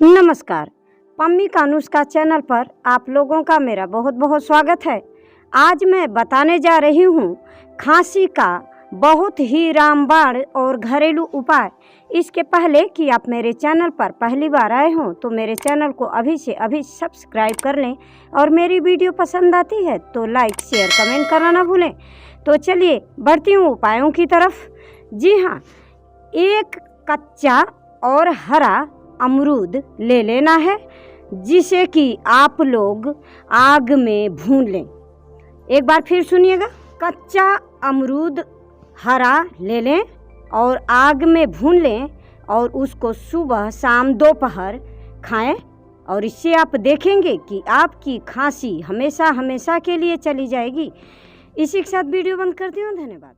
नमस्कार, पम्मी कानूस चैनल पर आप लोगों का मेरा बहुत बहुत स्वागत है। आज मैं बताने जा रही हूँ खांसी का बहुत ही रामबाण और घरेलू उपाय। इसके पहले कि आप मेरे चैनल पर पहली बार आए हों तो मेरे चैनल को अभी से अभी सब्सक्राइब कर लें और मेरी वीडियो पसंद आती है तो लाइक शेयर कमेंट करना ना भूलें। तो चलिए बढ़ती हूँ उपायों की तरफ। जी हाँ, एक कच्चा और हरा अमरूद ले लेना है जिसे कि आप लोग आग में भून लें। एक बार फिर सुनिएगा, कच्चा अमरूद हरा ले लें और आग में भून लें और उसको सुबह शाम दोपहर खाएं और इससे आप देखेंगे कि आपकी खांसी हमेशा हमेशा के लिए चली जाएगी। इसी के साथ वीडियो बंद करती हूँ। धन्यवाद।